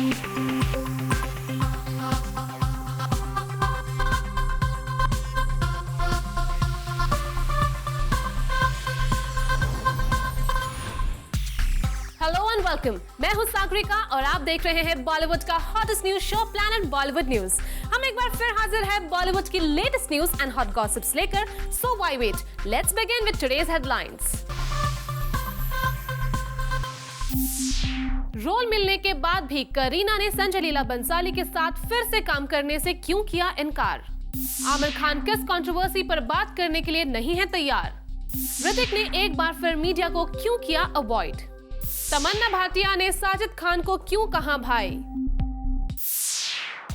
Welcome, मैं हूं सागरिका और आप देख रहे हैं बॉलीवुड का hottest news show Planet Bollywood news. हम एक बार फिर हाजिर हैं बॉलीवुड की latest news and hot gossips लेकर। So why wait, let's begin with today's headlines. Role मिलने के बाद भी करीना ने संजय लीला बंसाली के साथ फिर से काम करने से क्यों किया इनकार? आमिर खान किस कंट्रोवर्सी पर बात करने के लिए नहीं है तैयार? ऋतिक ने एक बार फिर मीडिया को क्यों किया अवॉइड? तमन्ना भाटिया ने साजिद खान को क्यों कहा भाई?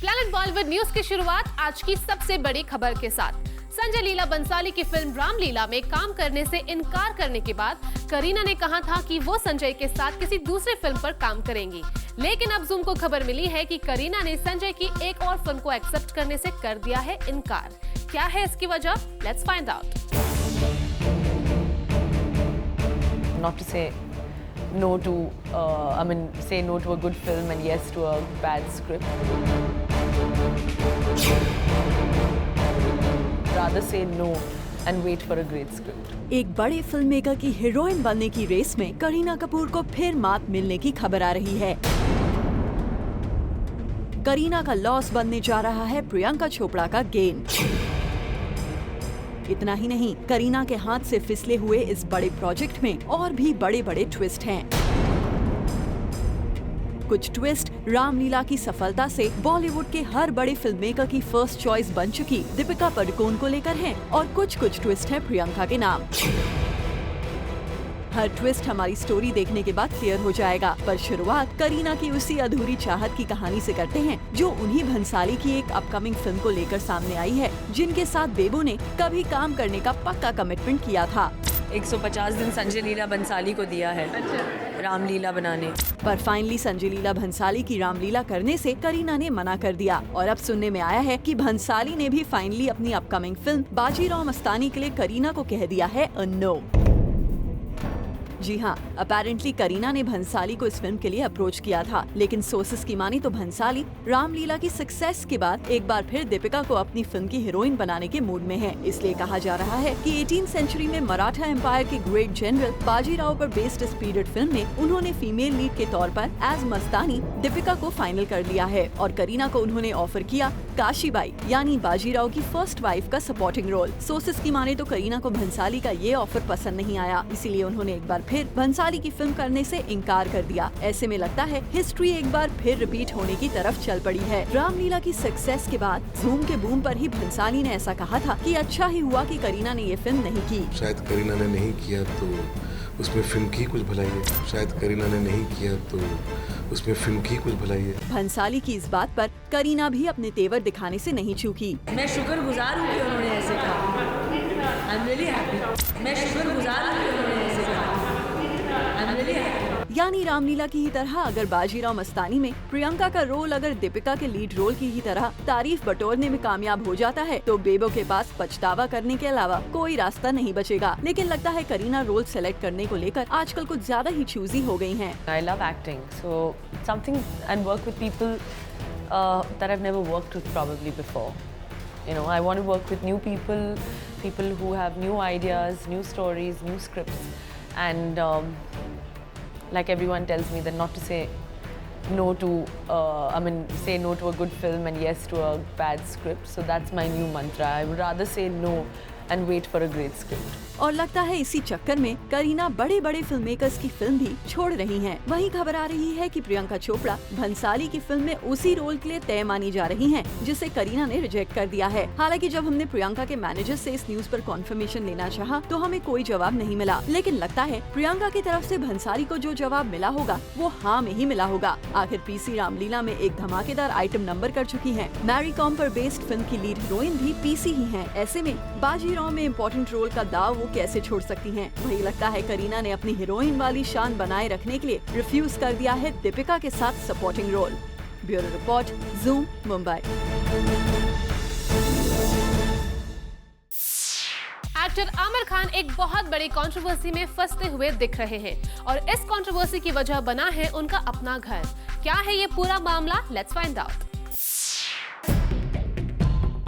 प्लैनेट बॉलीवुड न्यूज की शुरुआत आज की सबसे बड़ी खबर के साथ। संजय लीला बंसाली की फिल्म रामलीला में काम करने से इनकार करने के बाद करीना ने कहा था कि वो संजय के साथ किसी दूसरे फिल्म पर काम करेंगी, लेकिन अब जूम को खबर मिली है कि करीना ने संजय की एक और फिल्म को एक्सेप्ट करने से कर दिया है इनकार। क्या है इसकी वजह? Let's find out. Not to say no to, say no to a good film and yes to a bad script. Rather say no and wait for a great script. एक बड़े फिल्म मेकर की heroine बनने की race में करीना कपूर को फिर मात मिलने की खबर आ रही है। करीना का लॉस बनने जा रहा है प्रियंका चोपड़ा का गेन। इतना ही नहीं, करीना के हाथ से फिसले हुए इस बड़े प्रोजेक्ट में और भी बड़े बड़े ट्विस्ट हैं। कुछ ट्विस्ट रामलीला की सफलता से बॉलीवुड के हर बड़े फिल्म मेकर की फर्स्ट चॉइस बन चुकी दीपिका पादुकोण को लेकर हैं और कुछ ट्विस्ट है प्रियंका के नाम। हर ट्विस्ट हमारी स्टोरी देखने के बाद क्लियर हो जाएगा, पर शुरुआत करीना की उसी अधूरी चाहत की कहानी से करते हैं जो उन्हीं भंसाली की एक अपकमिंग फिल्म को लेकर सामने आई है, जिनके साथ बेबो ने कभी काम करने का पक्का कमिटमेंट किया था। 150 दिन संजय लीला बंसाली को दिया है रामलीला बनाने, पर फाइनली संजय लीला भंसाली की रामलीला करने से करीना ने मना कर दिया और अब सुनने में आया है कि भंसाली ने भी फाइनली अपनी अपकमिंग फिल्म बाजीराव मस्तानी के लिए करीना को कह दिया है नो। जी हाँ, अपेरेंटली करीना ने भंसाली को इस फिल्म के लिए अप्रोच किया था, लेकिन सोर्सेस की मानी तो भंसाली रामलीला की सक्सेस के बाद एक बार फिर दीपिका को अपनी फिल्म की हीरोइन बनाने के मूड में है। इसलिए कहा जा रहा है कि 18th सेंचुरी में मराठा एम्पायर के ग्रेट जनरल बाजीराव पर बेस्ड इस पीरियड फिल्म में उन्होंने फीमेल लीड के तौर पर एज मस्तानी दीपिका को फाइनल कर लिया है और करीना को उन्होंने ऑफर किया काशीबाई यानी बाजीराव की फर्स्ट वाइफ का सपोर्टिंग रोल। सोर्सेस की माने तो करीना को भंसाली का ये ऑफर पसंद नहीं आया, इसीलिए उन्होंने एक बार फिर भंसाली की फिल्म करने से इनकार कर दिया। ऐसे में लगता है हिस्ट्री एक बार फिर रिपीट होने की तरफ चल पड़ी है। रामलीला की सक्सेस के बाद जूम के बूम पर ही भंसाली ने ऐसा कहा था कि अच्छा ही हुआ कि करीना ने ये फिल्म नहीं की। शायद करीना ने नहीं किया तो उसमें फिल्म की कुछ भलाई है, शायद करीना ने नहीं किया तो उसमें फिल्म की कुछ भलाई है। भंसाली की इस बात पर करीना भी अपने तेवर दिखाने से नहीं चूकी। मैं शुक्रगुजार हूँ कि उन्होंने ऐसे कहा। I am really happy. मैं शुक्रगुजार हूँ कि उन्होंने ऐसे कहा। I am really happy. यानी रामलीला की ही तरह अगर बाजीराव मस्तानी में प्रियंका का रोल अगर दीपिका के लीड रोल की ही तरह तारीफ बटोरने में कामयाब हो जाता है तो बेबो के पास पछतावा करने के अलावा कोई रास्ता नहीं बचेगा। लेकिन लगता है करीना रोल सेलेक्ट करने को लेकर आजकल कुछ ज्यादा ही चूजी हो गई हैं। I love acting, so something and work with people that I've never worked with probably before. You know, I want to work with new people, people who have new ideas, new stories, new scripts, and like everyone tells me that not to say no to, say no to a good film and yes to a bad script. So that's my new mantra. I would rather say no and wait for a great script. और लगता है इसी चक्कर में करीना बड़े बड़े film makers की film भी छोड़ रही हैं। वहीं खबर आ रही है कि प्रियंका चोपड़ा भंसाली की फिल्म में उसी रोल के लिए तय मानी जा रही हैं, जिसे करीना ने रिजेक्ट कर दिया है। हालांकि जब हमने प्रियंका के मैनेजर से इस न्यूज पर कॉन्फर्मेशन लेना चाहा तो हमें कोई जवाब नहीं मिला, लेकिन लगता है प्रियंका की तरफ से भंसाली को जो जवाब मिला होगा वो हाँ में ही मिला होगा। आखिर पीसी रामलीला में एक धमाकेदार आइटम नंबर कर चुकी है। मैरी कॉम पर बेस्ड फिल्म की लीड हीरोइन भी पीसी ही है। ऐसे में बाजीराव में इम्पोर्टेंट रोल का दाव कैसे छोड़ सकती हैं? वही लगता है करीना ने अपनी हीरोइन वाली शान बनाए रखने के लिए रिफ्यूज कर दिया है दीपिका के साथ supporting role. Bureau report, Zoom, Mumbai. Actor Aamir Khan एक बहुत बड़ी कंट्रोवर्सी में फंसते हुए दिख रहे हैं और इस कंट्रोवर्सी की वजह बना है उनका अपना घर। क्या है ये पूरा मामला? Let's find out.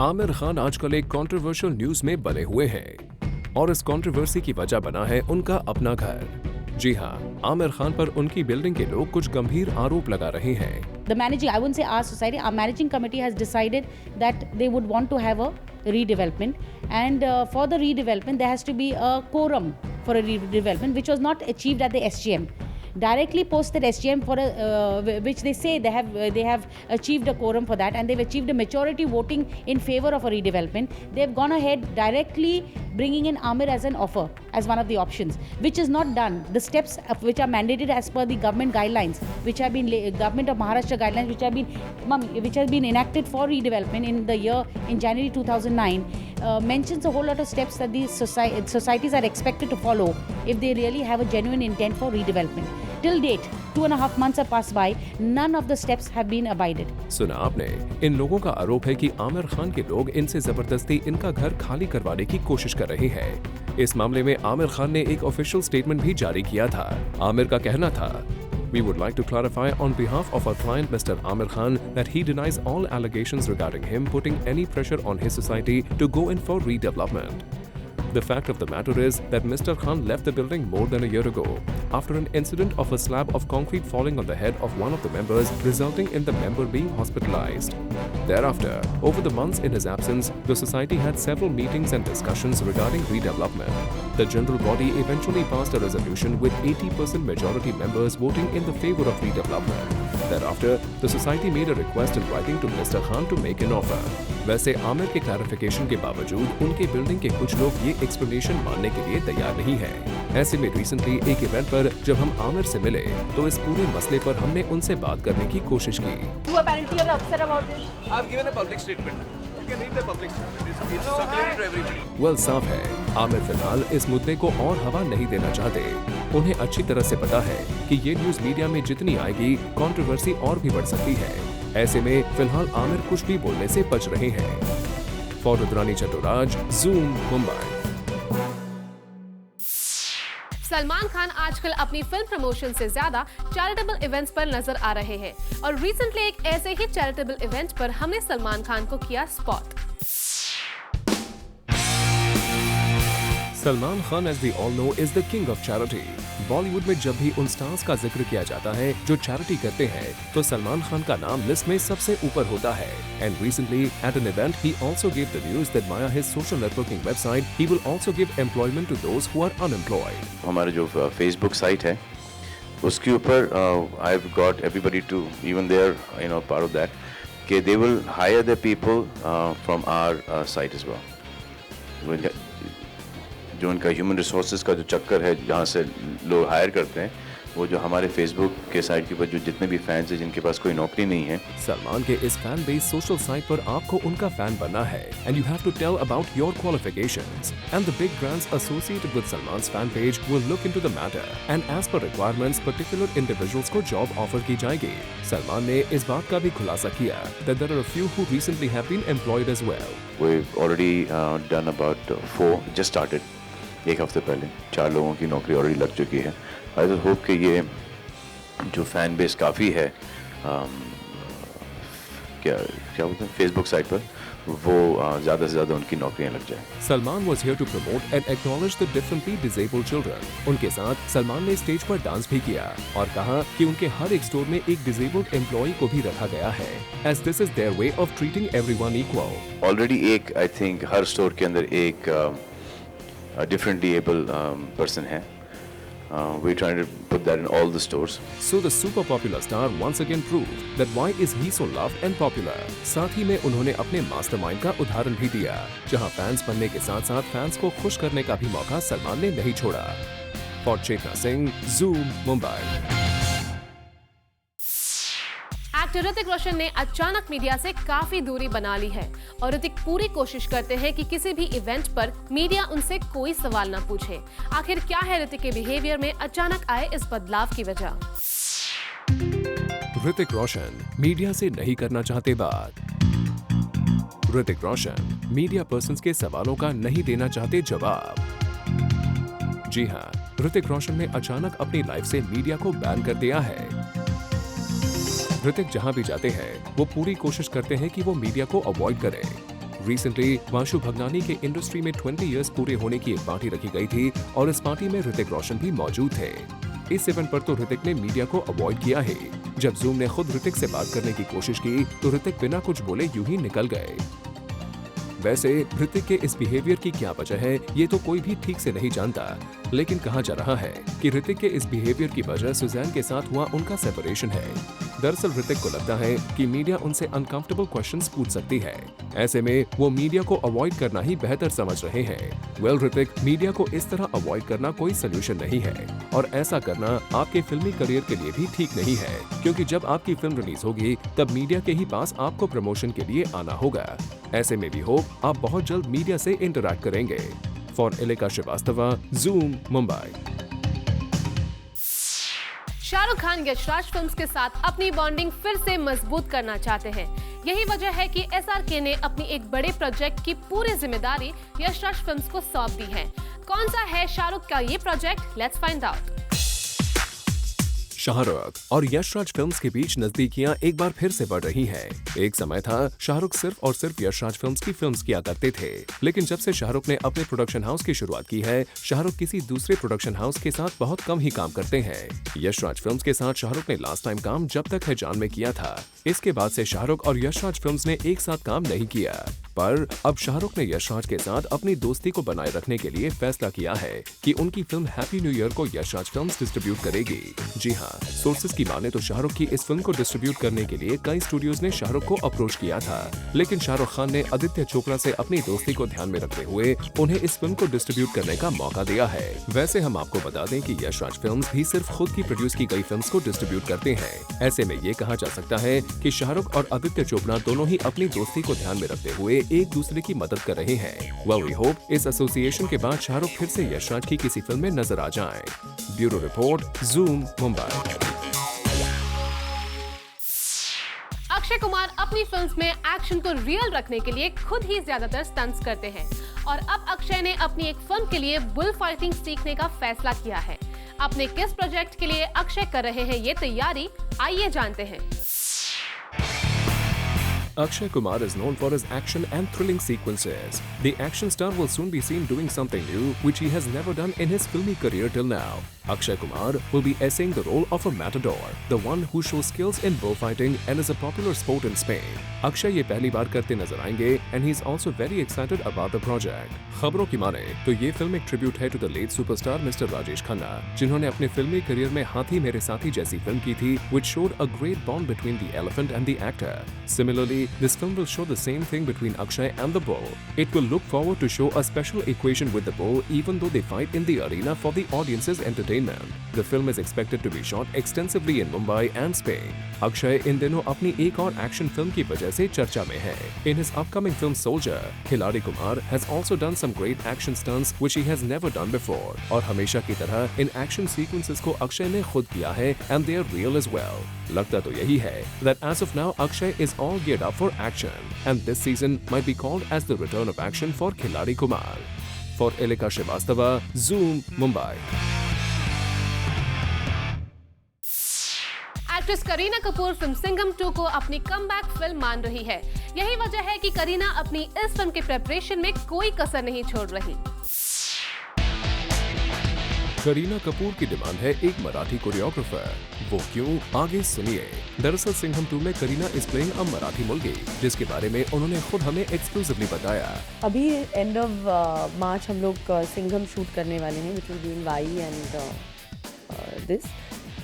Aamir Khan आजकल एक कंट्रोवर्शियल न्यूज में बने हुए हैं और इस कंट्रोवर्सी की वजह बना है उनका अपना घर। जी हाँ, आमिर खान पर उनकी बिल्डिंग के लोग कुछ गंभीर आरोप लगा रहे हैं। The managing, I wouldn't say our society, our managing committee has decided that they would want to have a redevelopment, and for the redevelopment there has to be a quorum for a redevelopment, which was not achieved at the SGM. Directly posted SGM for which they say they have achieved a quorum for that, and they've achieved a majority voting in favor of a redevelopment. They've gone ahead directly bringing in Amir as an offer, as one of the options, which is not done. The steps of which are mandated as per the government guidelines, which have been government of Maharashtra guidelines, which have been enacted for redevelopment in the year in January 2009, mentions a whole lot of steps that these societies are expected to follow if they really have a genuine intent for redevelopment. Till date, 2.5 months have passed by. None of the steps have been abided. सुना आपने, इन लोगों का आरोप है कि आमिर खान के लोग इनसे जबरदस्ती इनका घर खाली करवाने की कोशिश कर रहे हैं। इस मामले में आमिर खान ने एक ऑफिशियल स्टेटमेंट भी जारी किया था। आमिर का कहना था, We would like to clarify on behalf of our client Mr. Amir Khan that he denies all allegations regarding him putting any pressure on his society to go in for redevelopment. The fact of the matter is that Mr. Khan left the building more than a year ago after an incident of a slab of concrete falling on the head of one of the members, resulting in the member being hospitalized. Thereafter, over the months in his absence, the society had several meetings and discussions regarding redevelopment. The general body eventually passed a resolution with 80% majority members voting in the favor of redevelopment. Thereafter, the society made a request in writing to Mr. Khan to make an offer. वैसे आमिर के clarification के बावजूद उनके building के कुछ लोग ये explanation मानने के लिए तैयार नहीं हैं। ऐसे में रिसेंटली एक इवेंट पर जब हम आमिर से मिले तो इस पूरे मसले पर हमने उनसे बात करने की कोशिश की। वेल, साफ है, आमिर फिलहाल इस मुद्दे को और हवा नहीं देना चाहते। उन्हें अच्छी तरह से पता है कि ये न्यूज मीडिया में जितनी आएगी कंट्रोवर्सी और भी बढ़ सकती है। ऐसे में फिलहाल आमिर कुछ भी बोलने से बच रहे हैं। For Rudrani Chattoraj, Zoom, Mumbai. सलमान खान आजकल अपनी फिल्म प्रमोशन से ज्यादा चैरिटेबल इवेंट्स पर नजर आ रहे हैं और रिसेंटली एक ऐसे ही चैरिटेबल इवेंट पर हमने सलमान खान को किया spot. Salman Khan, as we all know, is the king of charity. Bollywood में जब भी उन स्टार्स का जिक्र किया जाता है जो चैरिटी करते हैं तो सलमान खान का नाम लिस्ट में सबसे ऊपर होता है। And recently, at an event, he also gave the news that via his social networking website, he will also give employment to those who are unemployed. हमारा जो Facebook साइट है उसके ऊपर I've got everybody to even there part of that कि they will hire the people from our site as well. जो उनका human resources का जो चक्कर है जहाँ से लोग हायर करते हैं, वो जो हमारे फेसबुक के साइट के ऊपर जो जितने भी फैंस हैं जिनके पास कोई नौकरी नहीं है। सलमान के इस फैन बेस सोशल साइट पर आपको उनका फैन बनना है and you have to tell about your qualifications and the big brands associated with Salman's fan page will look into the matter and as per requirements particular individuals को job offer की जाएगी। सलमान ने इस बात का भी खुलासा किया that there are a few who recently have been employed as well. We've already done about 4, just started. एक हफ्ते पहले 4 लोगों की नौकरी ऑलरेडी लग चुकी है। आई होप कि ये जो फैन बेस काफ़ी है क्या बोलते हैं फेसबुक साइट पर, वो ज़्यादा से ज़्यादा उनकी नौकरियां लग जाए। Salman was here to promote and acknowledge the differently disabled children. उनके साथ सलमान ने स्टेज पर डांस भी किया और कहा कि उनके हर एक स्टोर में एक डिसेबल्ड एम्प्लॉय को भी रखा गया है as this is their way of treating everyone equal. Already एक आई थिंक हर स्टोर के अंदर एक differently able person है. We're trying to put that in all the stores. So the super popular star once again proved that why is he so loved and popular. साथ ही में उन्होंने अपने mastermind का उदाहरण भी दिया, जहां फैंस बनने के साथ साथ फैंस को खुश करने का भी मौका सलमान ने नहीं छोड़ा। For Chetna Singh, Zoom, Mumbai. Actor Hrithik Roshan ने अचानक मीडिया से काफी दूरी बना ली है और ऋतिक पूरी कोशिश करते हैं कि किसी भी इवेंट पर मीडिया उनसे कोई सवाल न पूछे। आखिर क्या है ऋतिक के बिहेवियर में अचानक आए इस बदलाव की वजह? ऋतिक रोशन मीडिया से नहीं करना चाहते बात। ऋतिक रोशन मीडिया पर्सन्स के सवालों का नहीं देना चाहते जवाब। जी हाँ, ऋतिक रोशन ने अचानक अपनी लाइफ से मीडिया को बैन कर दिया है। ऋतिक जहां भी जाते हैं वो पूरी कोशिश करते हैं कि वो मीडिया को अवॉइड करें। रिसेंटली वाशु भगनानी के इंडस्ट्री में 20 इयर्स पूरे होने की एक पार्टी रखी गई थी और इस पार्टी में ऋतिक रोशन भी मौजूद थे। इस इवेंट पर तो ऋतिक ने मीडिया को अवॉइड किया ही। जब जूम ने खुद ऋतिक से बात करने की कोशिश की तो ऋतिक बिना कुछ बोले यूं ही निकल गए। वैसे ऋतिक के इस बिहेवियर की क्या वजह है ये तो कोई भी ठीक से नहीं जानता, लेकिन कहा जा रहा है कि ऋतिक के इस बिहेवियर की वजह सुजैन के साथ हुआ उनका सेपरेशन है। दरअसल ऋतिक को लगता है कि मीडिया उनसे अनकंफर्टेबल क्वेश्चंस पूछ सकती है, ऐसे में वो मीडिया को अवॉइड करना ही बेहतर समझ रहे हैं। वेल ऋतिक, मीडिया को इस तरह अवॉइड करना कोई सोल्यूशन नहीं है और ऐसा करना आपके फिल्मी करियर के लिए भी ठीक नहीं है, क्योंकि जब आपकी फिल्म रिलीज होगी तब मीडिया के ही पास आपको प्रमोशन के लिए आना होगा। ऐसे में भी होप आप बहुत जल्द मीडिया से इंटरैक्ट करेंगे। For Alika Srivastava, Zoom, Mumbai. Shahrukh Khan Yashraj films के साथ अपनी बॉन्डिंग फिर से मजबूत करना चाहते हैं। यही वजह है कि SRK ने अपनी एक बड़े प्रोजेक्ट की पूरी जिम्मेदारी यशराज फिल्म्स को सौंप दी है। कौन सा है शाहरुख का ये project? Let's find out. Shahrukh और यशराज फिल्म्स के बीच नजदीकियां एक बार फिर से बढ़ रही हैं। एक समय था शाहरुख सिर्फ और सिर्फ यशराज फिल्म्स की फिल्म्स किया करते थे, लेकिन जब से शाहरुख ने अपने प्रोडक्शन हाउस की शुरुआत की है, शाहरुख किसी दूसरे प्रोडक्शन हाउस के साथ बहुत कम ही काम करते हैं। यशराज फिल्म्स के साथ शाहरुख ने लास्ट टाइम काम जब तक है जान में किया था। इसके बाद से शाहरुख और यशराज फिल्म्स ने एक साथ काम नहीं किया, पर अब शाहरुख ने यशराज के साथ अपनी दोस्ती को बनाए रखने के लिए फैसला किया है कि उनकी फिल्म हैप्पी न्यू ईयर को यशराज फिल्म्स डिस्ट्रीब्यूट करेगी। जी हाँ, सोर्सेज की माने तो शाहरुख की इस फिल्म को डिस्ट्रीब्यूट करने के लिए कई स्टूडियोज ने शाहरुख को अप्रोच किया था, लेकिन शाहरुख खान ने आदित्य चोपड़ा से अपनी दोस्ती को ध्यान में रखते हुए उन्हें इस फिल्म को डिस्ट्रीब्यूट करने का मौका दिया है। वैसे हम आपको बता दें कि यशराज फिल्म्स भी सिर्फ खुद की प्रोड्यूस की गई फिल्म्स को डिस्ट्रीब्यूट करते हैं। ऐसे में ये कहा जा सकता है कि शाहरुख और आदित्य चोपड़ा दोनों ही अपनी दोस्ती को ध्यान में रखते हुए एक दूसरे की मदद कर रहे हैं। वेल वी होप इस एसोसिएशन के बाद शाहरुख फिर से यशराज की किसी फिल्म में नजर आ जाएं। Bureau report, Zoom, Mumbai. Akshay Kumar अपनी फिल्म्स में एक्शन को रियल रखने के लिए खुद ही ज्यादातर स्टंट्स करते हैं और अब अक्षय ने अपनी एक फिल्म के लिए बुल फाइटिंग सीखने का फैसला किया है। अपने किस प्रोजेक्ट के लिए अक्षय कर रहे हैं ये तैयारी, आइए जानते हैं। Akshay Kumar is known for his action and thrilling sequences. The action star will soon be seen doing something new, which he has never done in his filmy career till now. Akshay Kumar will be essaying the role of a matador, the one who shows skills in bullfighting and is a popular sport in Spain. Akshay ये पहली बार करते नजर आएंगे and he is also very excited about the project. खबरों की माने तो ये फिल्म एक ट्रिब्यूट है to the late superstar Mr. Rajesh Khanna, जिन्होंने अपने फिल्मी करियर में हाथी मेरे साथी जैसी फिल्म की थी, which showed a great bond between the elephant and the actor. Similarly, this film will show the same thing between Akshay and the bull. It will look forward to show a special equation with the bull even though they fight in the arena for the audience's entertainment. The film is expected to be shot extensively in Mumbai and Spain. Akshay इन दिनों अपनी एक और action film की वजह से चर्चा में है. In his upcoming film Soldier, खिलाड़ी Kumar has also done some great action stunts which he has never done before. और हमेशा की तरह इन एक्शन सीक्वेंसेस को अक्षय ने खुद किया है and they are real as well. लगता तो यही है that as of now Akshay is all geared up for action and this season might be called as the return of action for Khiladi Kumar. For Elika Shrivastava, Zoom, Mumbai. Actress Kareena Kapoor film Singham 2 को अपनी comeback film मान रही है। यही वजह है कि करीना अपनी इस फिल्म के प्रिपरेशन में कोई कसर नहीं छोड़ रही। करीना कपूर की डिमांड है एक मराठी कोरियोग्राफर। वो क्यों, आगे सुनिए। दरअसल सिंघम 2 में Kareena is playing a Marathi मुलगी, जिसके बारे में उन्होंने खुद हमें एक्सक्लूसिवली बताया। अभी एंड ऑफ मार्च हम लोग सिंघम शूट करने वाले हैं, which will be in Y and this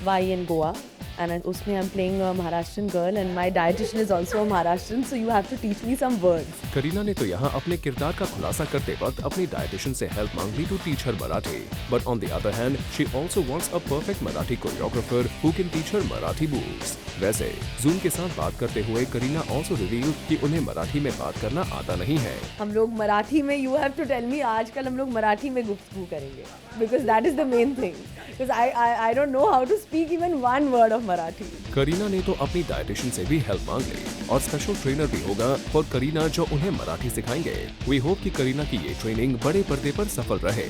Y and Goa, and उसमें I'm playing a Maharashtrian girl and my dietitian is also a Maharashtrian, so you have to teach me some words. Kareena ने तो यहाँ अपने किरदार का खुलासा करते वक्त अपनी डाइटिशियन से हेल्प मांग ली to teach her Marathi. But on the other hand, she also wants a perfect Marathi choreographer who can teach her Marathi moves. वैसे जूम के साथ बात करते हुए करीना also revealed कि उन्हें मराठी में बात करना आता नहीं है। हम लोग मराठी में you have to tell me आजकल हम लोग मराठी में गुफ्तगू करेंगे because that is the main thing. Because I don't know how to speak even one word of Marathi. Kareena ने तो अपनी डाइटिशियन से भी हेल्प मांग ली और स्पेशल ट्रेनर भी होगा फॉर करीना जो उन्हें मराठी सिखाएंगे। वी होप कि करीना की ये ट्रेनिंग बड़े पर्दे पर सफल रहे।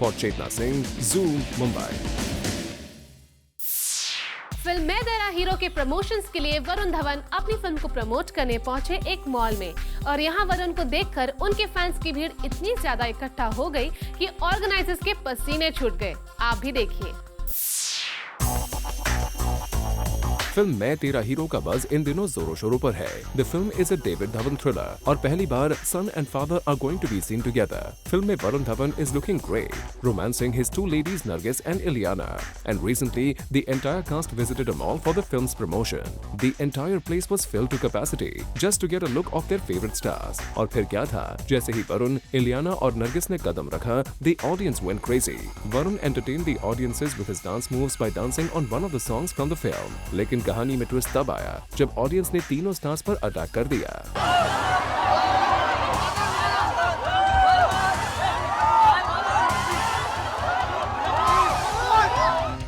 For Chetna Singh, Zoom, Mumbai. Film Main Tera hero के प्रमोशंस के लिए वरुण धवन अपनी फिल्म को प्रमोट करने पहुंचे एक मॉल में और यहां वरुण को देखकर उनके फैंस की भीड़ इतनी ज्यादा इकट्ठा हो गई कि ऑर्गेनाइजर्स के पसीने छूट गए। आप भी देखिए। फिल्म मैं तेरा हीरो का बज़ इन दिनों जोरों शोरों पर है। The film is a David Dhawan thriller और पहली बार son and father are going to be seen together. Film में Varun Dhawan is looking great, romancing his two ladies Nargis and Ileana. And recently, the entire cast visited a mall for the film's promotion. The entire place was filled to capacity just to get a look of their favorite stars. और फिर क्या था? जैसे ही वरुण, इलियाना और नरगिस ने कदम रखा, the audience went crazy. Varun entertained the audiences with his dance moves by dancing on one of the songs from the film. लेकिन कहानी में ट्विस्ट तब आया जब ऑडियंस ने तीनों स्टार्स पर अटैक कर दिया।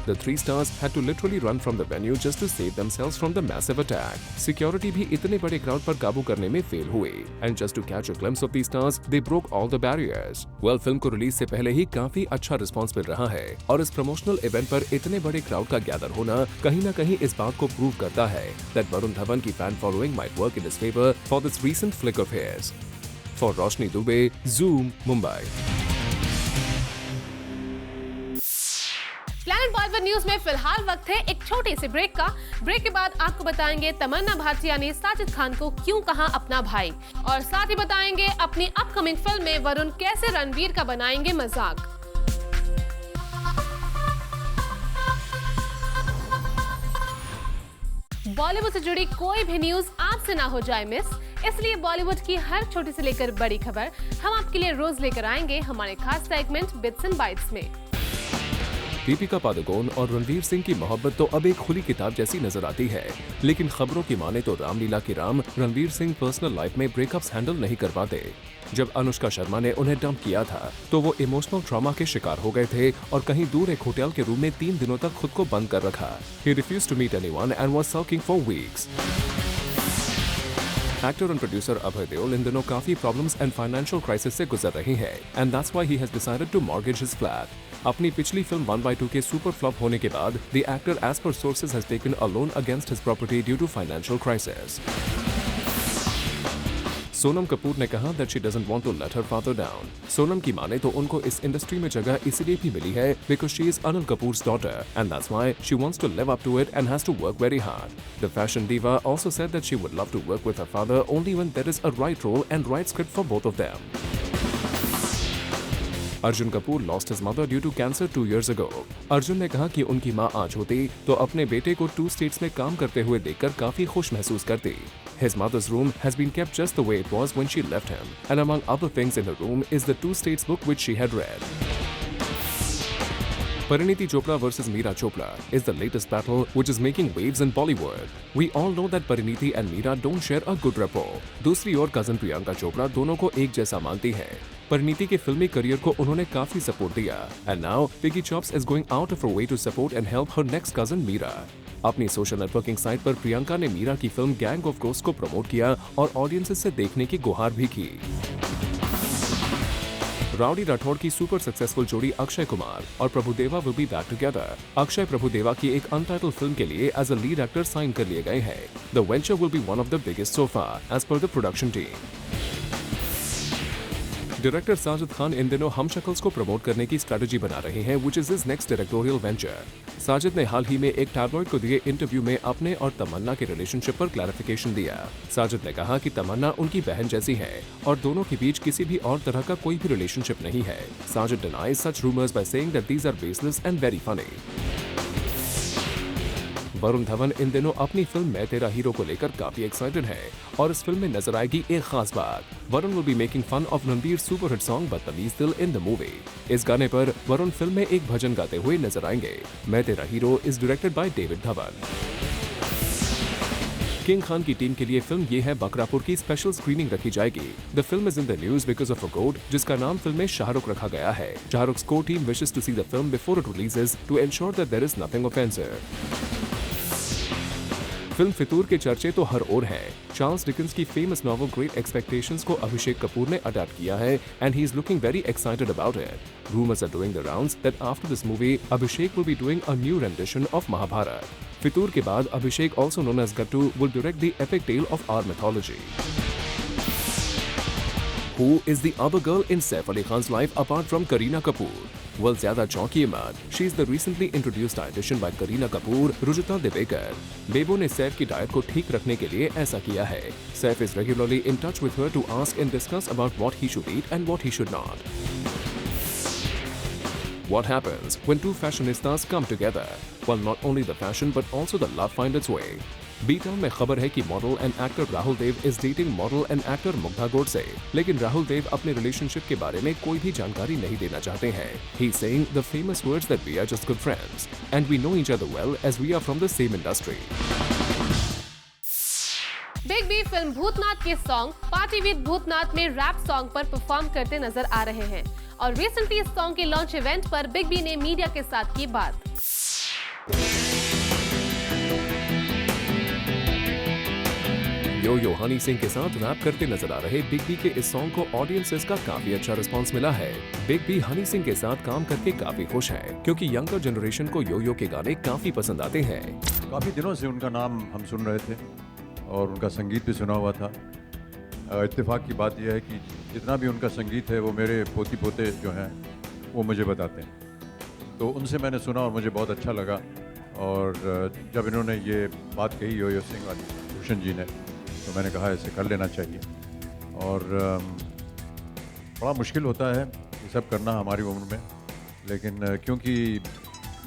The three stars had to literally run from the venue just to save themselves from the massive attack. Security भी इतने बड़े क्राउड पर काबू करने में फेल हुए, and just to catch a glimpse of these stars, they broke all the barriers. Well, film को release से पहले ही काफी अच्छा रिस्पॉन्स मिल रहा है और इस प्रमोशनल इवेंट पर इतने बड़े क्राउड का गैदर होना कहीं न कहीं इस बात को प्रूव करता है that वरुण धवन की fan following might work in his favor for this recent flick of his. For Roshni Dubey, Zoom, Mumbai. Planet Bollywood news में फिलहाल वक्त है एक छोटे से ब्रेक का। ब्रेक के बाद आपको बताएंगे तमन्ना भाटिया ने साजिद खान को क्यों कहा अपना भाई और साथ ही बताएंगे अपनी अपकमिंग फिल्म में वरुण कैसे रणवीर का बनाएंगे मजाक। बॉलीवुड से जुड़ी कोई भी न्यूज आपसे ना हो जाए मिस, इसलिए बॉलीवुड की हर छोटी से लेकर बड़ी खबर हम आपके लिए रोज लेकर आएंगे हमारे खास सेगमेंट बिट्स एंड बाइट्स में। दीपिका पादुकोण और रणवीर सिंह की मोहब्बत तो अब एक खुली किताब जैसी नजर आती है, लेकिन खबरों की माने तो रामलीला के राम रणवीर सिंह पर्सनल लाइफ में ब्रेकअप्स हैंडल नहीं कर पाते। जब अनुष्का शर्मा ने उन्हें डंप किया था तो वो इमोशनल ट्रॉमा के शिकार हो गए थे और कहीं दूर एक होटल के रूम में 3 दिनों तक खुद को बंद कर रखा। He refused to meet anyone and was sulking for weeks. Actor and producer Abhay Deol इन दिनों काफी प्रॉब्लम्स एंड फाइनेंशियल क्राइसिस से गुजर रहे हैं and that's why he has decided to mortgage his flat. अपनी पिछली फिल्म 1/2 के सुपर फ्लॉप होने के बाद the actor as per sources has taken a loan against his property due to financial crisis. Sonam Kapoor ने कहा that she doesn't want to let her father down. Sonam की माने तो उनको इस इंडस्ट्री में जगह इसलिए भी मिली है because she is Anil Kapoor's daughter and that's why she wants to live up to it and has to work very hard. The fashion diva also said that she would love to work with her father only when there is a right role and right script for both of them. Arjun Kapoor lost his mother due to cancer 2 years ago. Arjun ने कहा कि उनकी मां आज होती तो अपने बेटे को 2 states में काम करते हुए देखकर काफी खुश महसूस करती। His mother's room has been kept just the way it was when she left him, and among other things in her room is the 2 states book which she had read. Parineeti Chopra versus Meera Chopra is the latest battle which is making waves in Bollywood. We all know that Parineeti and Meera don't share a good rapport. दूसरी ओर cousin Priyanka Chopra दोनों को एक जैसा मानती है। परिणीति के फिल्मी career को उन्होंने काफी सपोर्ट दिया and now piggy chops is going out of her way to support and help her next cousin Meera. अपनी सोशल नेटवर्किंग साइट पर प्रियंका ने मीरा की फिल्म गैंग ऑफ गोस्ट को प्रमोट किया और ऑडियंसेस से देखने की गुहार भी की। राउडी राठौड़ की सुपर सक्सेसफुल जोड़ी अक्षय कुमार और Prabhudeva will be back together. Akshay Prabhudeva की एक अनटाइटल्ड फिल्म के लिए as a lead actor sign कर लिए गए हैं। The venture will be one of the biggest so far as per the production team. Director Sajid Khan इन दिनों हम शक्ल्स को प्रमोट करने की स्ट्रेटजी बना रहे हैं which is his next directorial venture. Sajid ने हाल ही में एक टैबलॉइड को दिए इंटरव्यू में अपने और तमन्ना के रिलेशनशिप पर क्लैरिफिकेशन दिया। साजिद ने कहा कि तमन्ना उनकी बहन जैसी है और दोनों के बीच किसी भी और तरह का कोई भी रिलेशनशिप नहीं है। Sajid denies such rumours by saying that these are baseless and very funny. Varun Dhawan इन दिनों अपनी फिल्म मैं तेरा हीरो को लेकर काफी एक्साइटेड है और इस फिल्म में नजर आएगी एक खास बात। Varun will be making fun of Ranbir super hit song Badtameez Dil in the movie. इस गाने पर वरुण फिल्म में एक भजन गाते हुए नजर आएंगे। मैं Tera hero is directed by David Dhawan. King Khan की टीम के लिए फिल्म ये है बकरापुर की स्पेशल स्क्रीनिंग रखी जाएगी। The film is in the news because of a goat जिसका नाम फिल्म में शाहरुख रखा गया है। Shahrukh's core team wishes to see the film before it releases to ensure that there is nothing offensive. Film Fitoor के चर्चे तो हर ओर हैं। चार्ल्स डिकेंस की फेमस नॉवल ग्रेट एक्सपेक्टेशंस को अभिषेक कपूर ने अडैप्ट किया है and he is looking very excited about it. Rumors are doing the rounds that after this movie, Abhishek will be doing a new rendition of Mahabharata. फितूर के बाद Abhishek, also known as Gattu, will direct the epic tale of our mythology. Who is the other girl in Saif Ali Khan's life apart from Kareena Kapoor? Well, ज़्यादा चौंकिए मत. She is the recently introduced dietitian by Kareena Kapoor, Rujita Divekar. बेबो ने सैफ की diet को ठीक रखने के लिए ऐसा किया है. Saif is regularly in touch with her to ask and discuss about what he should eat and what he should not. What happens when two fashionistas come together? Well, not only the fashion but also the love find its way. B-Town में खबर है कि model and actor Rahul Dev is dating model and actor Mugdha Godse, लेकिन राहुल देव अपने relationship के बारे में कोई भी जानकारी नहीं देना चाहते हैं. He is saying the famous words that we are just good friends and we know each other well as we are from the same industry. Big B film Bhoothnath के सॉन्ग पार्टी विद भूतनाथ में rap song पर perform करते नजर आ रहे हैं और recently इस song के लॉन्च इवेंट पर बिग बी ने मीडिया के साथ की बात. यो हनी सिंह के साथ रैप करते नजर आ रहे बिग बी के इस सॉन्ग को ऑडियंसेस का काफी अच्छा रिस्पांस मिला है. बिग बी हनी सिंह के साथ काम करके काफी खुश है क्योंकि यंगर जनरेशन को यो के गाने काफी पसंद आते हैं. काफी दिनों से उनका नाम हम सुन रहे थे और उनका संगीत भी सुना हुआ था. इत्तेफाक की बात यह है कि जितना भी उनका संगीत है वो मेरे पोती पोते जो हैं वो मुझे बताते हैं, तो उनसे मैंने सुना और मुझे बहुत अच्छा लगा. और जब इन्होंने ये बात कही यो सिंह वाली भूषण जी ने, तो मैंने कहा ऐसे कर लेना चाहिए. और बड़ा मुश्किल होता है ये सब करना हमारी उम्र में, लेकिन क्योंकि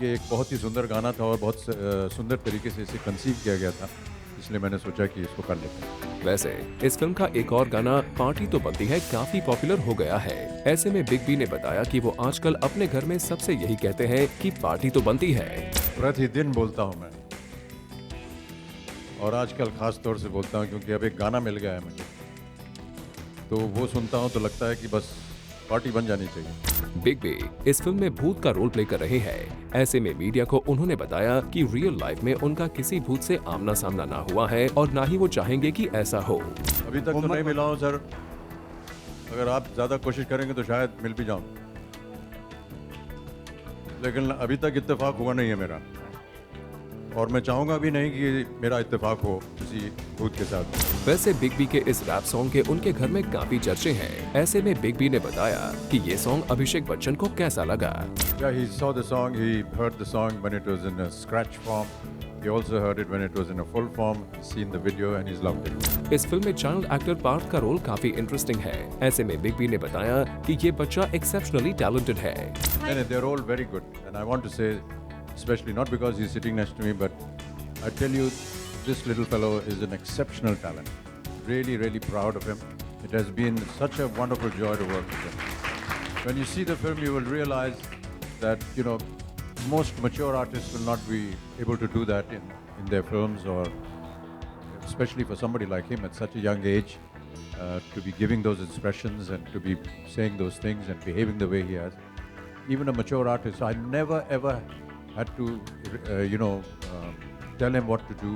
ये एक बहुत ही सुंदर गाना था और बहुत सुंदर तरीके से इसे कंसीव किया गया था, इसलिए मैंने सोचा कि इसको कर लेते हैं. वैसे इस फिल्म का एक और गाना पार्टी तो बनती है काफी पॉपुलर हो गया है. ऐसे में बिग बी ने बताया कि वो आजकल अपने घर में सबसे यही कहते हैं कि पार्टी तो बनती है. प्रतिदिन बोलता हूँ मैं, और आजकल खास तौर से बोलता हूँ क्योंकि अब एक गाना मिल गया है मुझे, तो वो सुनता हूँ तो लगता है कि बस पार्टी बन जानी चाहिए. बिग बी इस फिल्म में भूत का रोल प्ले कर रहे हैं. ऐसे में मीडिया को उन्होंने बताया कि रियल लाइफ में उनका किसी भूत से आमना सामना ना हुआ है और ना ही वो चाहेंगे कि ऐसा हो. अभी तक तो नहीं मिला हूँ सर, अगर आप ज़्यादा कोशिश करेंगे तो शायद मिल भी जाऊँ, लेकिन अभी तक इत्तेफाक हुआ नहीं है मेरा, और मैं चाहूँगा भी नहीं कि मेरा इत्तेफाक हो किसी भूत के साथ. वैसे बिग बी के इस रैप सॉन्ग के उनके घर में काफी चर्चे हैं. ऐसे में बिग बी ने बताया कि ये सॉन्ग अभिषेक बच्चन को कैसा लगा. Yeah, he saw the song, he heard the song when it was in a scratch form. He also heard it when it was in a full form. He's seen the video and he's loved it. इस film में child actor Partha का role काफी interesting है. ऐसे में big B ने बताया कि ये बच्चा एक्सेप्शनली टैलेंटेड है. And they're all very good, and I want to say, especially not because he's sitting next to me, but I tell you, this little fellow is an exceptional talent. Really, really proud of him. It has been such a wonderful joy to work with him. When you see the film, you will realize that, you know, most mature artists will not be able to do that in their films, or especially for somebody like him at such a young age, to be giving those expressions and to be saying those things and behaving the way he has. Even a mature artist, I never ever had to, tell him what to do.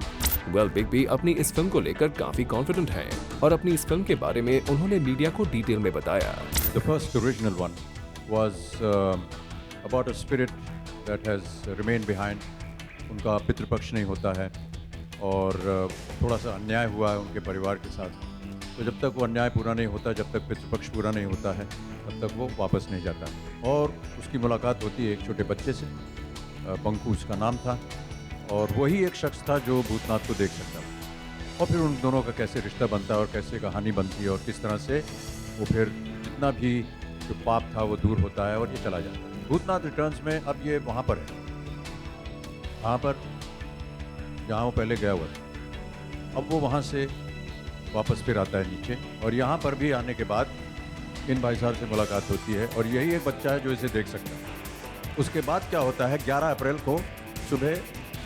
Well, Big B अपनी इस film को लेकर काफी confident हैं और अपनी इस film के बारे में उन्होंने मीडिया को डिटेल में बताया. The first original one was about a spirit that has remained behind. उनका पितृपक्ष नहीं होता है और थोड़ा सा अन्याय हुआ है उनके परिवार के साथ. तो जब तक वो अन्याय पूरा नहीं होता, जब तक पितृपक्ष पूरा नहीं होता है, तब तक वो वापस नहीं जाता. और उसकी मुलाकात होती है एक छोटे बच्चे से, पंकु उसका नाम था, और वही एक शख्स था जो भूतनाथ को देख सकता था. और फिर उन दोनों का कैसे रिश्ता बनता है और कैसे कहानी बनती है और किस तरह से वो फिर जितना भी जो पाप था वो दूर होता है और ये चला जाता है. भूतनाथ रिटर्न्स में अब ये वहाँ पर है, वहाँ पर जहाँ वो पहले गया हुआ था. अब वो वहाँ से वापस फिर आता है नीचे, और यहाँ पर भी आने के बाद इन भाई साहब से मुलाकात होती है, और यही एक बच्चा है जो इसे देख सकता है. उसके बाद क्या होता है, 11 अप्रैल को सुबह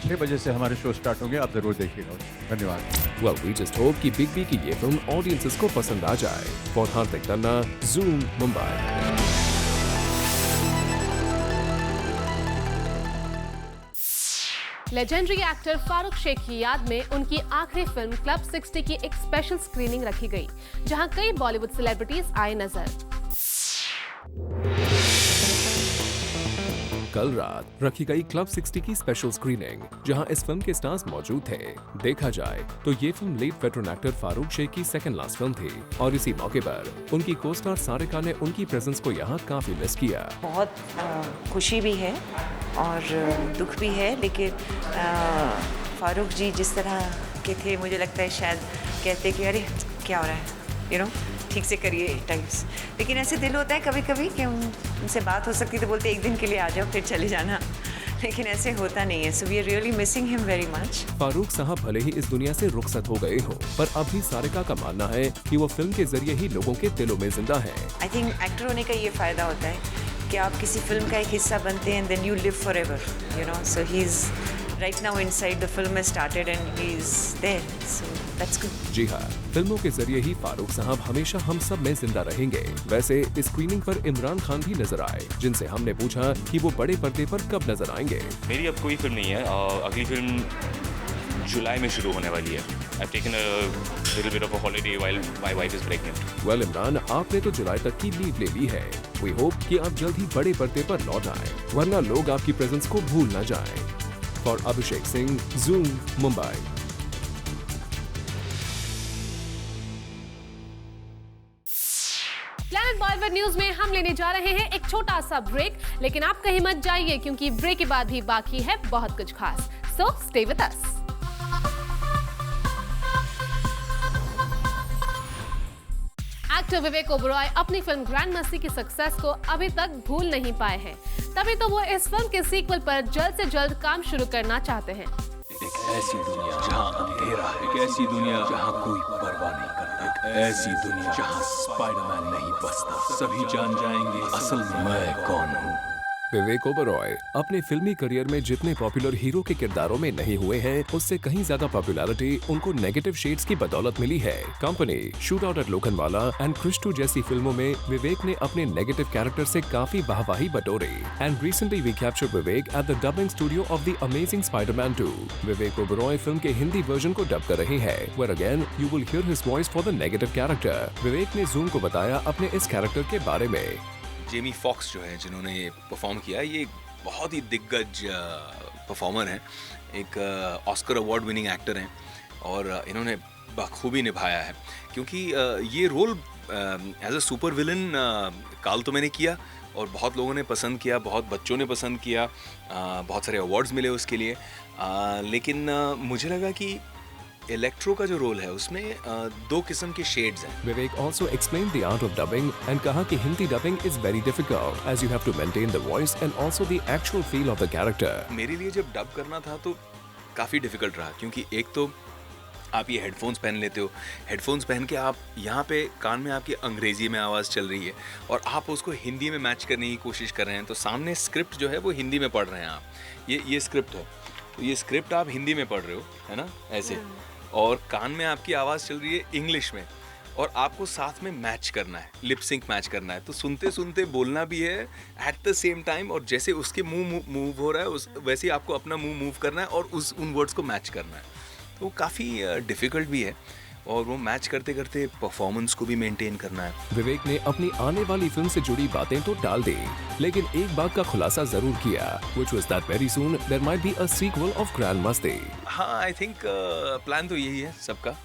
6 बजे से हमारे शो स्टार्ट होंगे, आप जरूर देखिएगा. धन्यवाद. Well, we just hope कि बिग बी की ये फिल्म ऑडियंसेस को पसंद आ जाए. For Hardik Tanna, Zoom, Mumbai. Legendary actor Farooq Shaikh की याद में उनकी आखिरी फिल्म क्लब 60 की एक स्पेशल स्क्रीनिंग रखी गई, जहां कई बॉलीवुड सेलिब्रिटीज आए नजर। कल रात रखी गई क्लब 60 की स्पेशल स्क्रीनिंग, जहां इस फिल्म के स्टार्स मौजूद थे। देखा जाए तो ये film late veteran actor Farooq Shaikh की सेकंड लास्ट फिल्म थी और इसी मौके पर उनकी को स्टार सारिका ने उनकी प्रेजेंस को यहाँ काफी मिस किया। बहुत खुशी भी है और दुख भी है, लेकिन फारूक जी जिस तरह के थे, मुझे लगता है शायद कहते कि अरे क्या हो रहा है, ठीक से करिए टाइप्स। लेकिन ऐसे दिल होता है कभी कभी कि उनसे बात हो सकती तो बोलते एक दिन के लिए आ जाओ फिर चले जाना, लेकिन ऐसे होता नहीं है। So we are really missing him very much. Farooq साहब भले ही इस दुनिया से रुखसत हो गए हो, पर अभी सारिका का मानना है कि वो फिल्म के जरिए ही लोगों के दिलों में जिंदा है। आई थिंक एक्टर होने का ये फायदा होता है कि आप किसी फिल्म का एक हिस्सा बनते हैं, then you live forever, so he is right now inside the film has started and he's there, so that's good. जी हाँ, फिल्मों के जरिए ही फारूक साहब हमेशा हम सब में जिंदा रहेंगे। वैसे इस स्क्रीनिंग पर इमरान खान भी नजर आए, जिनसे हमने पूछा कि वो बड़े पर्दे पर कब नजर आएंगे। मेरी अब कोई फिल्म नहीं है, अगली फिल्म जुलाई में शुरू होने वाली है। I've taken a little bit of a holiday while my wife is pregnant. Well, Imran, आपने तो जुलाई तक की लीव ले ली है। We hope कि आप जल्द ही बड़े पर्दे पर लौट आए, वरना लोग आपकी प्रेजेंस को भूल न जाएं। For Abhishek Singh, Zoom, Mumbai. Planet Bollywood news में हम लेने जा रहे हैं एक छोटा सा ब्रेक, लेकिन आप कहीं मत जाइए क्योंकि ब्रेक के बाद भी बाकी है बहुत कुछ खास। So stay with us. Actor Vivek Oberoi अपनी फिल्म ग्रैंड मस्ती की सक्सेस को अभी तक भूल नहीं पाए हैं, तभी तो वो इस फिल्म के सीक्वल पर जल्द से जल्द काम शुरू करना चाहते हैं। एक ऐसी दुनिया जहां अंधेरा है, एक ऐसी दुनिया जहां कोई परवाह नहीं करता, एक ऐसी दुनिया जहां स्पाइडरमैन नहीं बचता, सभी जान जाएंगे असल में मैं कौन हूँ। विवेक ओबरॉय अपने फिल्मी करियर में जितने पॉपुलर हीरो के किरदारों में नहीं हुए हैं, उससे कहीं ज्यादा पॉपुलैरिटी उनको नेगेटिव शेड्स की बदौलत मिली है। Company, shoot out at Lokhandwala and Krrish 2 जैसी फिल्मों में विवेक ने अपने नेगेटिव कैरेक्टर से काफी वाहवाही बटोरी। And recently we captured Vivek at the dubbing studio of the amazing Spiderman 2। Vivek Oberoi film के हिंदी वर्जन को डब कर रहे हैं, where again you will hear his voice for the negative character. Vivek ने जूम को बताया अपने इस कैरेक्टर के बारे में। जेमी फॉक्स जो है, जिन्होंने ये परफॉर्म किया, ये बहुत ही दिग्गज परफॉर्मर हैं, एक ऑस्कर अवार्ड विनिंग एक्टर हैं और इन्होंने बखूबी निभाया है, क्योंकि ये role as a super villain काल तो मैंने किया और बहुत लोगों ने पसंद किया, बहुत बच्चों ने पसंद किया, बहुत सारे अवार्ड्स मिले उसके लिए, लेकिन मुझे लगा कि इलेक्ट्रो का जो रोल है उसमें 2 किस्म के शेड्स हैं। विवेक also explained the art of dubbing and कहा कि Hindi dubbing is very difficult as you have to maintain the voice and also the actual feel of the character. मेरे लिए जब डब करना था तो काफ़ी डिफिकल्ट रहा, क्योंकि एक तो आप ये हेडफोन्स पहन लेते हो, हेडफोन्स पहन के आप यहाँ पे कान में आपकी अंग्रेजी में आवाज़ चल रही है और आप उसको हिंदी में मैच करने की कोशिश कर रहे हैं, तो सामने स्क्रिप्ट जो है वो हिंदी में पढ़ रहे हैं आप, ये स्क्रिप्ट है, तो ये स्क्रिप्ट आप हिंदी में पढ़ रहे हो, है ना, ऐसे, और कान में आपकी आवाज़ चल रही है इंग्लिश में और आपको साथ में मैच करना है, लिप सिंक मैच करना है, तो सुनते सुनते बोलना भी है एट द सेम टाइम, और जैसे उसके मुंह मूव हो रहा है वैसे ही आपको अपना मुंह मूव करना है और उन वर्ड्स को मैच करना है, तो काफ़ी डिफ़िकल्ट भी है और वो मैच करते करते परफॉर्मेंस को भी मेंटेन करना है। विवेक ने अपनी आने वाली फिल्म से जुड़ी बातें तो टाल दी, लेकिन एक बात का खुलासा जरूर किया, which was that very soon there might be a sequel of Grand Masti. हाँ, आई थिंक प्लान तो यही है सबका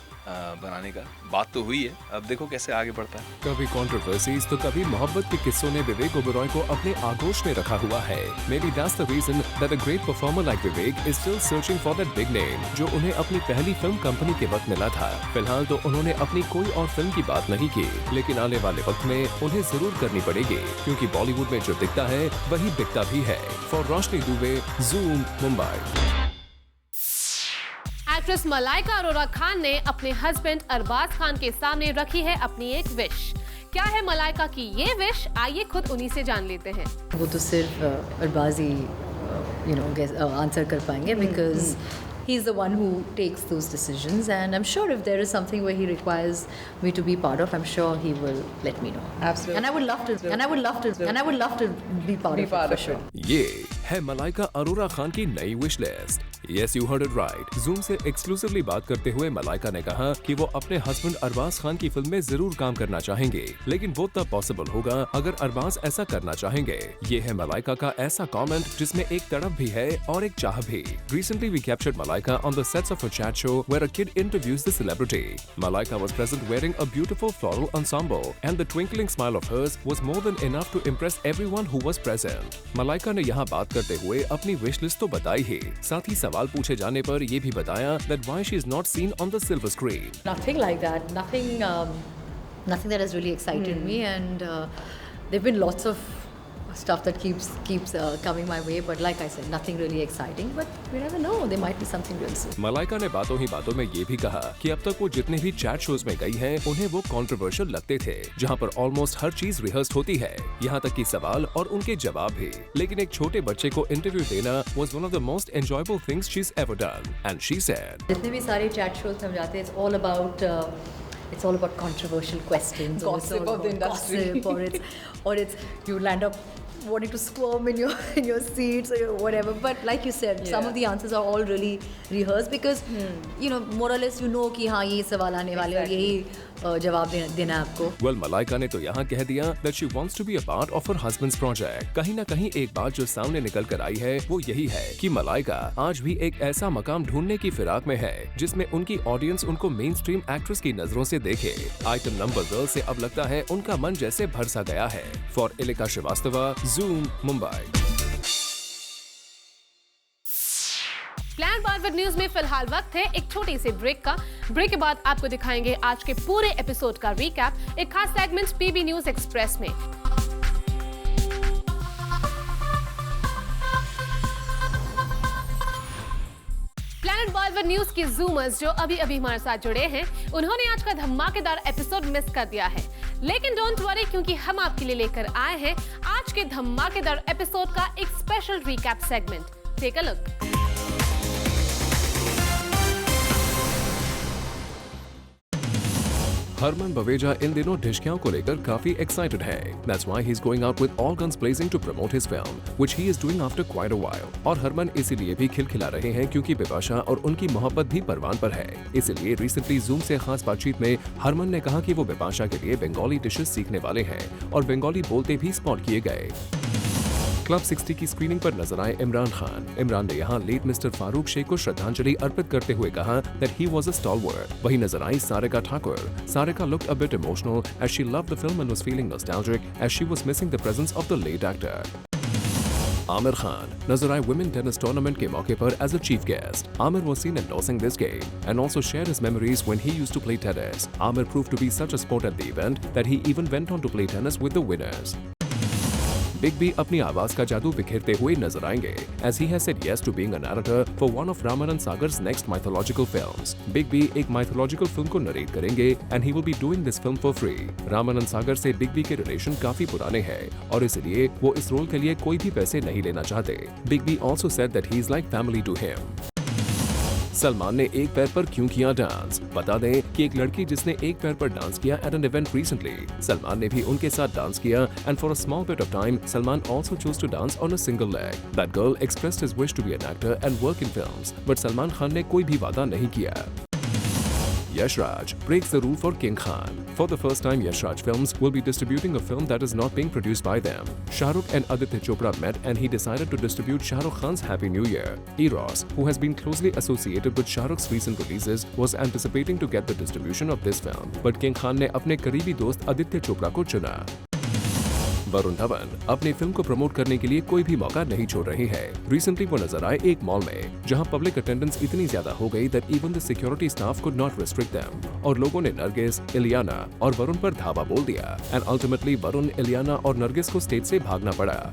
बनाने का, बात तो हुई है, अब देखो कैसे आगे बढ़ता है। कभी कंट्रोवर्सीज तो कभी मोहब्बत के किस्सों ने विवेक ओबरॉय को अपने आगोश में रखा हुआ है। Maybe that's the reason that a great performer like Vivek is still searching for that big name, जो उन्हें अपनी पहली फिल्म कंपनी के वक्त मिला था। फिलहाल तो उन्होंने अपनी कोई और फिल्म की बात नहीं की, लेकिन आने वाले वक्त में उन्हें जरूर करनी पड़ेगी, क्योंकि बॉलीवुड में जो दिखता है वही बिकता भी है। For Roshni Dubey, zoom, Mumbai. Actress Malaika Arora Khan ने अपने हस्बैंड अरबाज खान के सामने रखी है अपनी एक विश। क्या है मलाइका की ये विश, आइए खुद उन्हीं से जान लेते हैं। वो तो सिर्फ अरबाज ही आंसर कर पाएंगे, because he's the one who takes those decisions, and I'm sure if there is something where he requires me to be part of, I'm sure he will let me know. Absolutely. And I would love to be part of it for sure. ये है मलाइका अरोरा खान की नई wish list. Yes, you heard it right. Zoom से exclusively बात करते हुए मलाइका ने कहा कि वो अपने हस्बैंड अरबाज खान की फिल्म में जरूर काम करना चाहेंगे, लेकिन वो तब पॉसिबल होगा अगर अरबाज ऐसा करना चाहेंगे। ये है मलाइका का ऐसा कमेंट जिसमें एक तड़प भी है और एक चाह भी। Recently we captured Malaika on the sets of a chat show where a kid interviews the celebrity. Malaika was present wearing a beautiful floral ensemble, and the twinkling smile of hers was more than enough to impress everyone who was present. Malaika ने यहाँ बात करते हुए अपनी wish list तो बताई ही, साथ ही सवाल पूछे जाने पर ये भी बताया that why she is not seen on the silver screen. Nothing like that. Nothing that has really excited me, and there've been lots of stuff that keeps coming my way. But like I said, nothing really exciting. But we never know. There might be something real soon. Malaika ने बातों ही बातों में ये भी कहा कि अब तक वो जितने भी चैट शोज में गई हैं, उन्हें वो कंट्रोवर्शियल लगते थे, जहां पर ऑलमोस्ट हर चीज रिहर्स होती है, यहां तक कि सवाल और उनके जवाब भी। लेकिन एक छोटे बच्चे को इंटरव्यू देना was one of the most enjoyable things she's ever done, and she said. जितने भी सारे चैट शोज में हम जाते हैं, it's all about controversial questions, Gossip of the industry. gossip, or it's you land up wanting to squirm in your seats or whatever. But like you said, some of the answers are all really rehearsed because more or less you know कि हाँ ये सवाल आने वाले और यही जवाब देना है आपको। Well, मलाइका ने तो यहाँ कह दिया that she wants to be a part of her husband's project. कहीं ना कहीं एक बात जो सामने निकल कर आई है वो यही है कि मलाइका आज भी एक ऐसा मकाम ढूंढने की फिराक में है जिसमें उनकी ऑडियंस उनको मेन स्ट्रीम एक्ट्रेस की नजरों से देखे। आइटम नंबर गर्ल से अब लगता है उनका मन जैसे भर सा गया है। For Ilika Srivastava, Zoom, Mumbai. Plan Bollywood news में फिलहाल वक्त है एक छोटी सी ब्रेक का। ब्रेक के बाद आपको दिखाएंगे आज के पूरे एपिसोड का रिकैप, एक खास सेगमेंट पीबी न्यूज एक्सप्रेस में। प्लैनेट बॉलीवुड न्यूज के जूमर्स जो अभी हमारे साथ जुड़े हैं, उन्होंने आज का धमाकेदार एपिसोड मिस कर दिया है, लेकिन डोंट वरी क्योंकि हम आपके लिए लेकर आए हैं आज के धमाकेदार एपिसोड का एक special recap segment. Take a look. Harman Baweja इन दिनों ढिशकियों को लेकर काफी एक्साइटेड है। That's why he's going out with all guns blazing to promote his film, which he is doing after quite a while. और हरमन इसीलिए भी खिलखिला रहे हैं क्योंकि बिपाशा और उनकी मोहब्बत भी परवान पर है। इसीलिए रिसेंटली जूम से खास बातचीत में हरमन ने कहा कि वो बिपाशा के लिए बंगाली डिशेस सीखने वाले हैं और बंगाली बोलते भी स्पॉट किए गए। क्लब 60 की स्क्रीनिंग पर नजर आए इमरान खान। इमरान ने यहाँ लेट मिस्टर फारूक शेख को श्रद्धांजलि अर्पित करते हुए कहा that he was a stalwart। वहीं नजर आई Sarika Thakur. Sarika looked a bit emotional as she loved the film and was feeling nostalgic as she was missing the presence of the late actor। Aamir Khan नजर आए women tennis tournament के मौके पर as a chief guest। Amir was seen endorsing this game and also shared his memories when he used to play tennis। Amir proved to be such a sport at the event that he even went on to play tennis with the winners। Big B अपनी आवाज का जादू बिखेरते हुए नजर आएंगे as he has said yes to being a narrator for one of Ramanand Sagar's next mythological films। Big B एक mythological film को narrate करेंगे and he will be doing this film for free। Ramanand Sagar से big B के relation काफी पुराने हैं और इसलिए वो इस रोल के लिए कोई भी पैसे नहीं लेना चाहते। Big B also said that he is like family to him। Salman ने एक पैर पर क्यों किया डांस? बता दें कि एक लड़की जिसने एक पैर पर डांस किया at an event recently, Salman ने भी उनके साथ डांस किया and for a small bit of time Salman also chose to dance on a single leg. That girl expressed his wish to be an actor and work in films, but Salman Khan ने कोई भी वादा नहीं किया। Yash Raj breaks the rule for King Khan. For the first time, Yash Raj Films will be distributing a film that is not being produced by them. Shah Rukh and Aditya Chopra met and he decided to distribute Shah Rukh Khan's Happy New Year. Eros, who has been closely associated with Shah Rukh's recent releases, was anticipating to get the distribution of this film. But King Khan ने अपने करीबी दोस्त आदित्य चोपड़ा को चुना। वरुण धवन अपनी film को promote करने के लिए कोई भी मौका नहीं छोड़ रही है। रिसेंटली वो नजर आए एक मॉल में जहां पब्लिक अटेंडेंस इतनी ज्यादा हो गई that even the security staff could not restrict them और लोगों ने नरगिस, इलियाना और वरुण पर धावा बोल दिया एंड अल्टीमेटली वरुण, इलियाना और नरगिस को स्टेज से भागना पड़ा।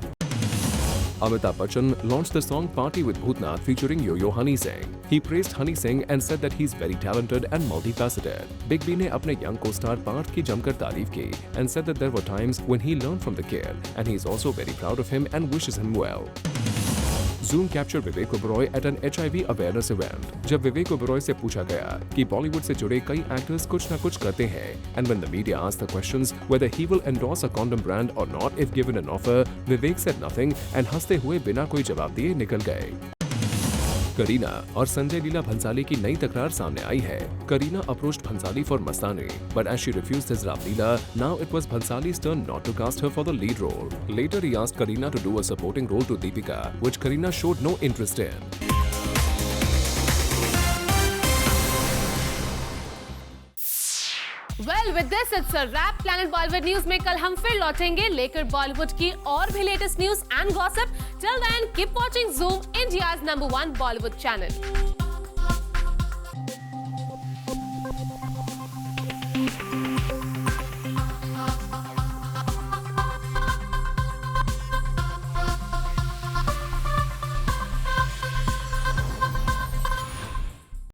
Amitabh Bachchan launched the song Party with Bhootnath featuring Yo-Yo Honey Singh. He praised Honey Singh and said that he's very talented and multifaceted. Big B ने अपने young co-star Parth की जमकर तारीफ की and said that there were times when he learned from the kid and he's also very proud of him and wishes him well. Zoom captured Vivek Oberoi at an HIV awareness event. जब विवेक ओबेरॉय से पूछा गया कि बॉलीवुड से जुड़े कई actors कुछ न कुछ करते हैं, and when the media asked the questions whether he will endorse a condom brand or not if given an offer, Vivek said nothing and हंसते हुए बिना कोई जवाब दिए निकल गए। करीना और संजय लीला भंसाली की नई तकरार सामने आई है। Kareena approached Bhansali for Mastani, but as she refused his Ramleela, now it was Bhansali's turn not to cast her for the lead role. Later, he asked Kareena to do a supporting role to Deepika, which Kareena showed no interest in. Well, with this it's a wrap. Planet Bollywood News में कल हम फिर लौटेंगे लेकर बॉलीवुड की और भी latest news and gossip. Till then, keep watching Zoom, India's #1 Bollywood channel.